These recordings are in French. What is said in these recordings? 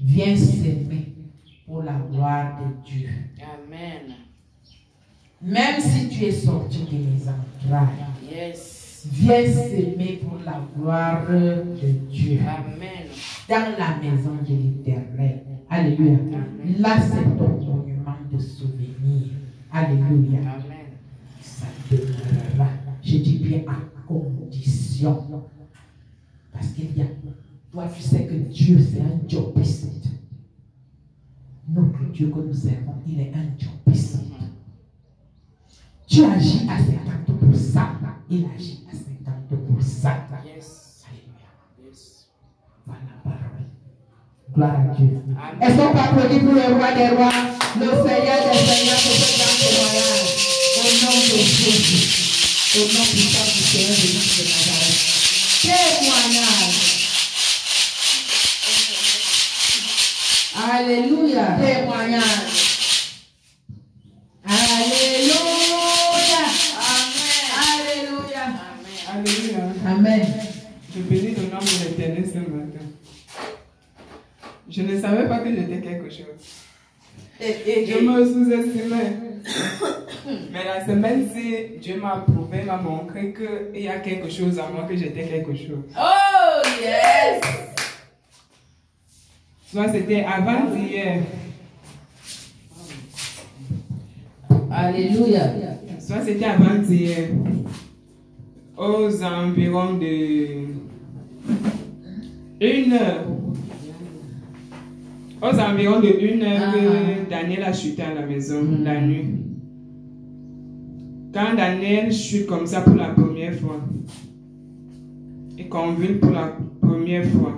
Viens s'aimer pour la gloire de Dieu. Amen. Même si tu es sorti de mes entrailles. Yes. Viens s'aimer pour la gloire de Dieu. Amen. Dans la maison de l'Éternel. Alléluia. Amen. Là, c'est ton monument de souvenir. Alléluia. Amen. Ça demeurera. Je dis bien à condition. Parce qu'il y a... Toi, tu sais que Dieu, c'est un jobiste. Notre Dieu que nous servons, il est un jobiste. Tu agis à 50%. Il agit à 50%. Yes. Alléluia. Yes. Voilà la parole. Gloire à Dieu. Amen. Est-ce qu'on peut applaudir pour le roi des rois, le Seigneur des seigneurs, pour ce grand témoignage? Au nom de Jésus. Au nom puissant du Seigneur Jésus de Nazareth. Témoignage. Alléluia. Témoignage. Alléluia. Alléluia. Alléluia. Amen. Je bénis le nom de l'Éternel ce matin. Je ne savais pas que j'étais quelque chose. Je me sous-estimais. Mais la semaine-ci, Dieu m'a prouvé, m'a montré qu'il y a quelque chose en moi, que j'étais quelque chose. Oh, yes. Soit c'était avant-hier, Alléluia. soit c'était avant-hier, aux environs de 1 heure. Aux environs de 1 heure que Daniel a chuté à la maison la nuit. Quand Daniel chute comme ça pour la première fois, et convulse pour la première fois,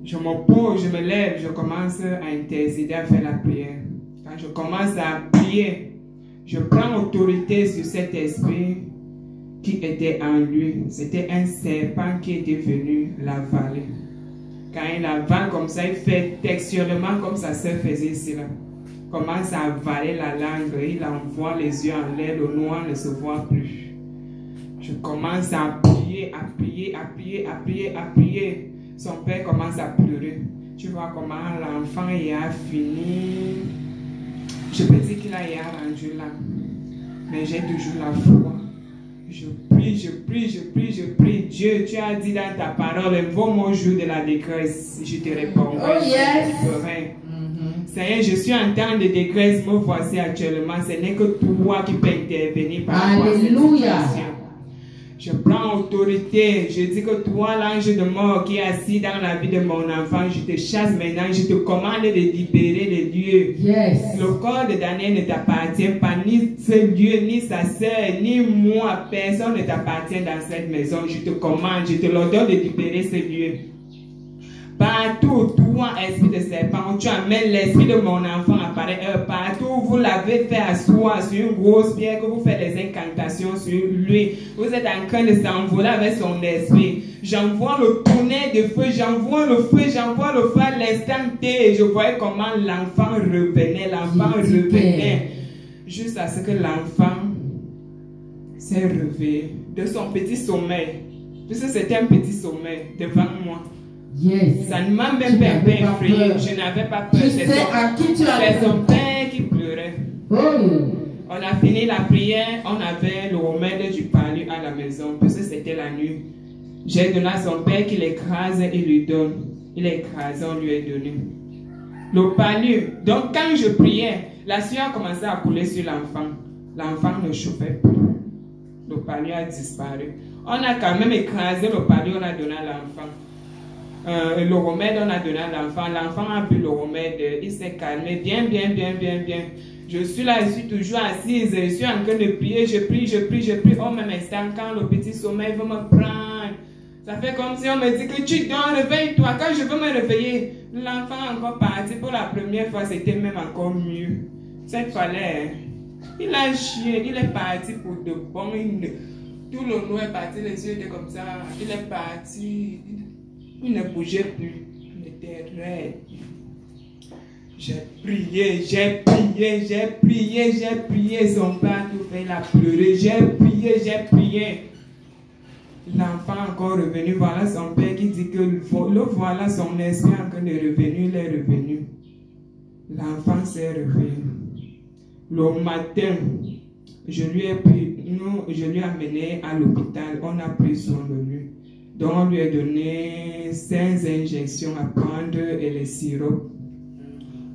je me pose, je me lève, je commence à intercéder, à faire la prière. Quand je commence à prier, je prends autorité sur cet esprit qui était en lui. C'était un serpent qui était venu l'avaler. Quand il avale comme ça, il fait textuellement comme sa sœur faisait ici là. Commence à avaler la langue, il envoie les yeux en l'air, le noir ne se voit plus. Je commence à prier, à prier, à prier, à prier, à prier. Son père commence à pleurer. Tu vois comment l'enfant y a fini. Je peux dire qu'il a rendu là. Mais j'ai toujours la foi. Je prie, je prie, je prie, je prie. Dieu, tu as dit dans ta parole, invoque-moi au jour de la détresse. Je te répondrai. Oh yes. Seigneur, je suis en temps de détresse, me voici actuellement. Ce n'est que toi qui peux intervenir par rapport à cette situation. Je prends autorité. Je dis que toi, l'ange de mort qui est assis dans la vie de mon enfant, je te chasse maintenant. Je te commande de libérer les lieux. Yes. Le corps de Daniel ne t'appartient pas, ni ce lieu, ni sa sœur, ni moi. Personne ne t'appartient dans cette maison. Je te commande, je te l'ordonne de libérer ce lieu. Partout, toi, esprit de serpent, tu amènes l'esprit de mon enfant apparaît. Partout, vous l'avez fait asseoir sur une grosse pierre, que vous faites des incantations sur lui. Vous êtes en train de s'envoler avec son esprit. J'envoie le tonnerre de feu, j'envoie le feu, j'envoie le feu à l'instant T. Je voyais comment l'enfant revenait, jusqu'à ce que l'enfant s'est réveillé de son petit sommeil. Puisque c'était un petit sommeil devant moi. Yes. Ça ne m'a même pas effrayé. Je n'avais pas peur. Tu sais à qui tu as C'est son père qui pleurait. Oh. On a fini la prière. On avait le remède du palu à la maison. Parce que c'était la nuit. J'ai donné à son père qu'il écrase et lui donne. Il écrase, on lui a donné. Le palu. Donc quand je priais, la sueur a commencé à couler sur l'enfant. L'enfant ne chauffait plus. Le palu a disparu. On a quand même écrasé le palu, on a donné à l'enfant. Le remède, on a donné à l'enfant. L'enfant a bu le remède. Il s'est calmé. Bien. Je suis là, je suis toujours assise. Je suis en train de prier. Je prie. Au même instant, quand le petit sommeil veut me prendre, ça fait comme si on me dit que tu dors, réveille-toi. Quand je veux me réveiller, l'enfant est encore parti. Pour la première fois, c'était même encore mieux. Cette fois-là, il a chié. Il est parti pour de bon. Tout le noir est parti. Les yeux étaient comme ça. Il est parti. Il ne bougeait plus, il était raide. J'ai prié, son père nous fait la pleurer. J'ai prié. l'enfant encore revenu, voilà son père qui dit que le voilà son esprit encore de revenu, il est revenu. L'enfant s'est réveillé. Le matin, je lui ai amené à l'hôpital, on a pris soin de lui. Donc on lui a donné 5 injections à prendre et les sirops.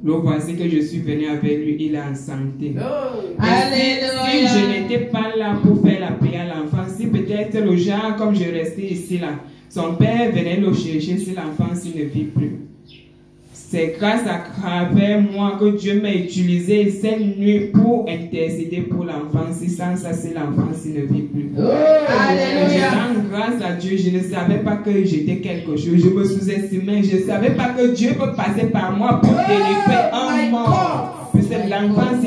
Le voici que je suis venu avec lui, il est en santé. Si je n'étais pas là pour faire la prière à l'enfant, si peut-être le genre comme je restais ici là, son père venait le chercher si l'enfant ne vit plus. C'est grâce à travers moi que Dieu m'a utilisé cette nuit pour intercéder pour l'enfant. Si sans ça, si l'enfant ne vit plus. Je rends grâce à Dieu. Je ne savais pas que j'étais quelque chose. Je me sous-estimais. Je ne savais pas que Dieu peut passer par moi pour délivrer un mort. Puisque l'enfant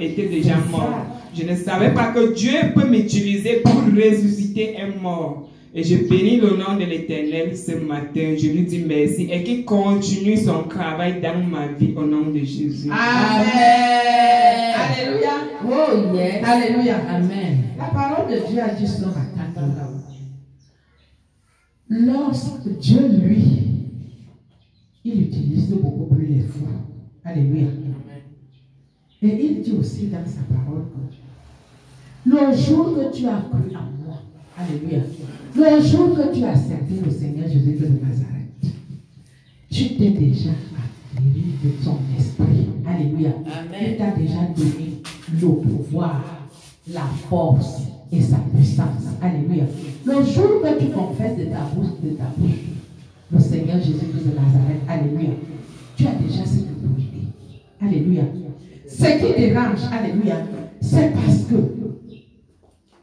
était déjà mort. Je ne savais pas que Dieu peut m'utiliser pour ressusciter un mort. Et je bénis le nom de l'Éternel ce matin. Je lui dis merci et qu'il continue son travail dans ma vie au nom de Jésus. Amen. Alléluia. Oh yes. Alléluia. Amen. La parole de Dieu a dit ce matin. Lorsque Dieu, lui, il utilise beaucoup plus les fous. Alléluia. Et il dit aussi dans sa parole que le jour que tu as cru en moi, alléluia, le jour que tu as accepté le Seigneur Jésus de Nazareth, tu t'es déjà guéri de ton esprit. Alléluia. Amen. Il t'a déjà donné le pouvoir, la force et sa puissance. Alléluia. Le jour que tu confesses de ta bouche, le Seigneur Jésus de Nazareth, alléluia, tu as déjà cette autorité. Alléluia. Ce qui dérange, alléluia, c'est parce que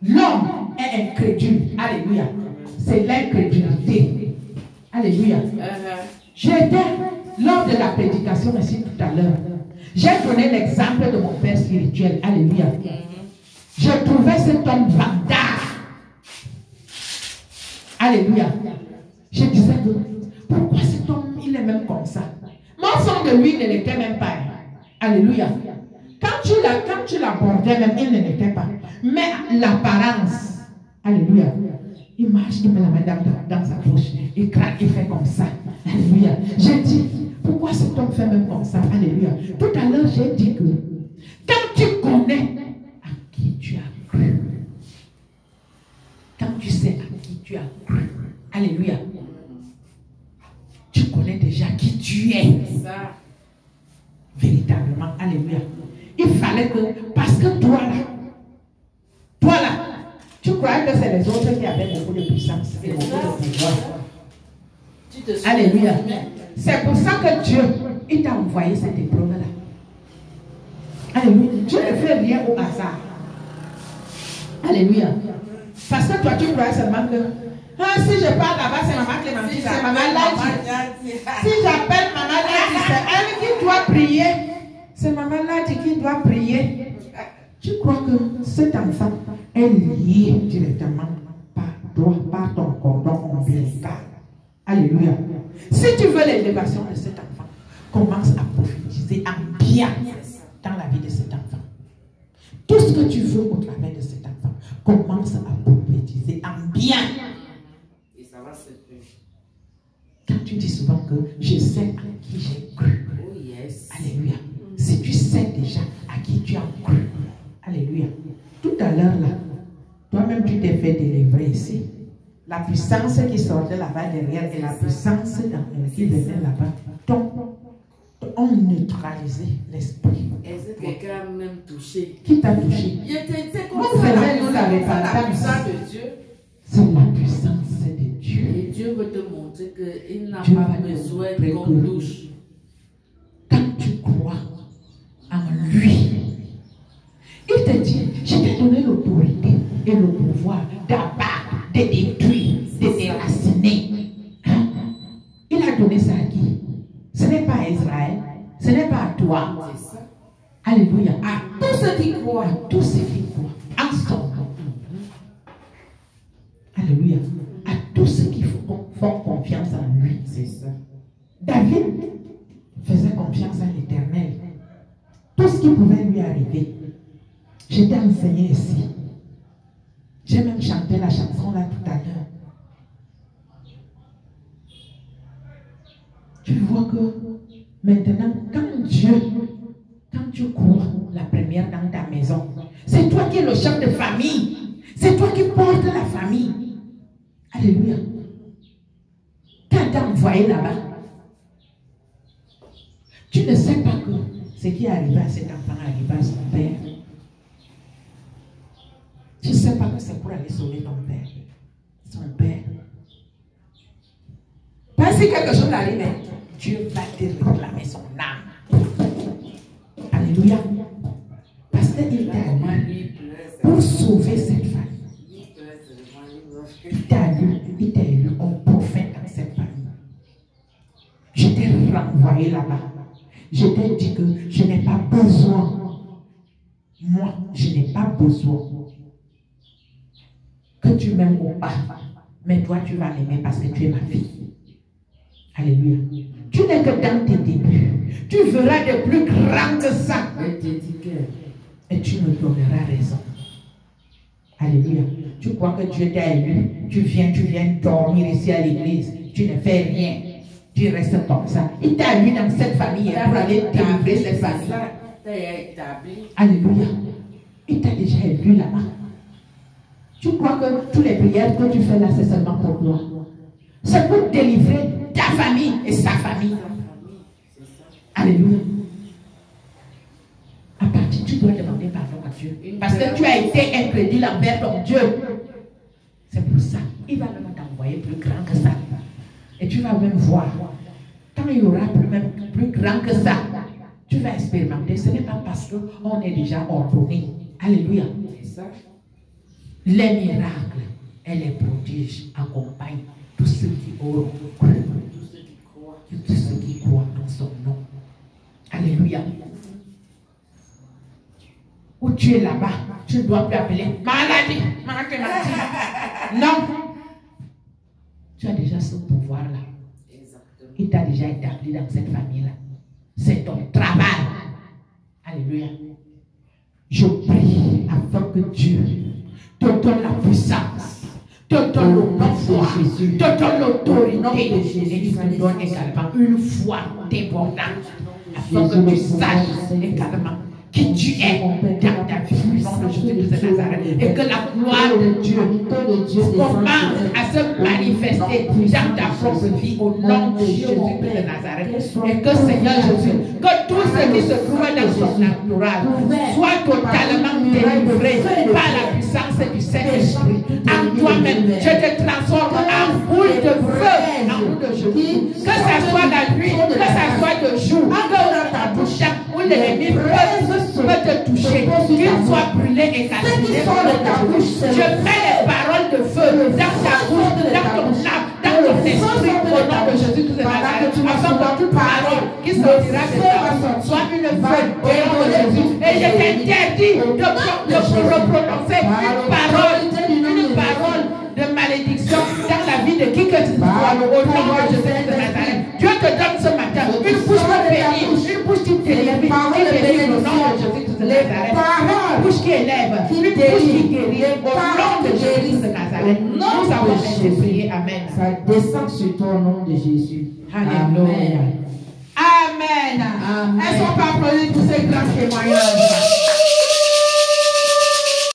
l'homme est incrédule. Alléluia. C'est l'incrédulité. Alléluia. J'étais lors de la prédication ici tout à l'heure. J'ai donné l'exemple de mon père spirituel. Alléluia. Je trouvais cet homme bâtard. Alléluia. Je disais que pourquoi cet homme il est même comme ça? Mon son de lui ne l'était même pas. Alléluia. Quand tu l'abordais même, il ne l'était pas. Mais l'apparence, alléluia, il marche, il met la main dans sa bouche, il craque, il fait comme ça. Alléluia. J'ai dit, pourquoi cet homme fait même comme ça? Alléluia. Tout à l'heure, j'ai dit que quand tu connais à qui tu as cru, quand tu sais à qui tu as cru, alléluia, tu connais déjà qui tu es. Véritablement, alléluia. Il fallait que, parce que toi là, tu croyais que c'est les autres qui avaient beaucoup de puissance et beaucoup de pouvoir. Alléluia. C'est pour ça que Dieu, il t'a envoyé cette épreuve-là. Alléluia. Dieu ne fait rien au hasard. Alléluia. Parce que toi, tu croyais seulement que si je parle là-bas, c'est maman qui m'a dit, c'est maman Ladi. Si j'appelle maman Ladi, c'est elle qui doit prier. C'est maman Ladi qui doit prier. Tu crois que cet enfant est lié directement par ton cordon ombilical. Alléluia. Si tu veux l'élévation de cet enfant, commence à prophétiser en bien dans la vie de cet enfant. Tout ce que tu veux au travers de cet enfant, commence à prophétiser en bien. Et ça va se faire. Quand tu dis souvent que je sais à qui j'ai cru. Oh yes. Alléluia. Si tu sais déjà à qui tu as cru. Alléluia. Tout à l'heure là, toi-même tu t'es fait délivrer ici. La puissance qui sortait là-bas derrière et la puissance qui venait là-bas ont neutralisé l'esprit. Est-ce que quelqu'un m'a même touché? Qui t'a touché? Il était comme Vous ça. savez, nous n'avons pas La puissance de Dieu. C'est la puissance de Dieu. Et Dieu veut te montrer qu'il n'a Dieu pas va te besoin montrer qu'on que touche. quand tu crois en lui, il te dit, je t'ai donné l'autorité et le pouvoir d'abattre, de détruire, de déraciner. Hein? Il a donné ça à qui? Ce n'est pas à Israël, ce n'est pas à toi. Alléluia. À tous ceux qui croient, à tous ceux qui croient en son nom. Alléluia. À tous ceux qui font confiance en lui. C'est ça. David faisait confiance à l'Éternel. Tout ce qui pouvait lui arriver. Je t'ai enseigné ici. J'ai même chanté la chanson là tout à l'heure. Tu vois que maintenant, quand tu cours la première dans ta maison, c'est toi qui es le chef de famille. C'est toi qui portes la famille. Alléluia. Quand t'as envoyé là-bas, tu ne sais pas que ce qui est arrivé à cet enfant arrive à son père. Tu ne sais pas que c'est pour aller sauver ton père. Son père. Parce que quelque chose arrive, Dieu va te réclamer son âme. Alléluia. Parce qu'il t'a allé pour sauver cette famille. Il t'a élu comme prophète dans cette famille. Je t'ai renvoyé là-bas. Je t'ai dit que je n'ai pas besoin. Moi, je n'ai pas besoin que tu m'aimes ou pas. Mais toi, tu vas m'aimer parce que tu es ma fille. Alléluia. Tu n'es que dans tes débuts. Tu verras de plus grand que ça. Et tu me donneras raison. Alléluia. Tu crois que Dieu t'a élu. Tu viens dormir ici à l'église. Tu ne fais rien. Tu restes comme ça. Il t'a élu dans cette famille pour aller délivrer cette famille. Alléluia. Il t'a déjà élu là-bas. Tu crois que toutes les prières que tu fais là, c'est seulement pour toi. C'est pour délivrer ta famille et sa famille. Alléluia. À partir, tu dois demander pardon à Dieu. Parce que tu as été incrédule envers ton Dieu. C'est pour ça. Il va même t'envoyer plus grand que ça. Et tu vas même voir. Quand il y aura plus grand que ça, tu vas expérimenter. Ce n'est pas parce qu'on est déjà ordonné. Alléluia. Les miracles et les prodiges accompagnent tous ceux qui auront cru. Tous ceux qui croient dans son nom. Alléluia. Où tu es là-bas, tu ne dois plus appeler maladie. Non. Tu as déjà ce pouvoir-là. Il t'a déjà établi dans cette famille-là. C'est ton travail. Alléluia. Je prie afin que Dieu te donne la puissance, te donne le pouvoir, te donne l'autorité et il te donne également une foi débordante afin que tu saches également qui tu es dans ta vie au nom de Jésus de Nazareth et que la gloire de Dieu commence à se manifester dans ta propre vie au nom de Jésus de Nazareth et que Seigneur Jésus, que tout ce qui se trouve dans son entourage soit totalement délivré par la puissance du Saint-Esprit en toi-même. Je te transforme en boule de feu, en boule de Jésus, que ça soit la nuit, que ça soit de jour, que dans ta bouche où l'ennemi peut te toucher, qu'il soit brûlé et calciné dans ta bouche. Je mets les paroles de feu dans ta bouche, dans ton âme, dans ton esprit, au nom de Jésus de Nazareth, afin que toute parole qui sortira de toi soit une feuille au nom de Jésus. Et je t'interdis de prononcer une parole de malédiction dans la vie de qui que tu sois, au nom de Jésus de Nazareth. Dieu te donne ce matin une bouche qui bénit, une bouche qui délivre, au nom de Jésus de Nazareth. Une bouche qui élève, une bouche qui guérit, au nom de Jésus de Nazareth. Nous avons été priés. Amen. Ça descend sur toi au nom de Jésus. Alléluia. Amen. Est-ce qu'on peut applaudir tous ces grands témoignages?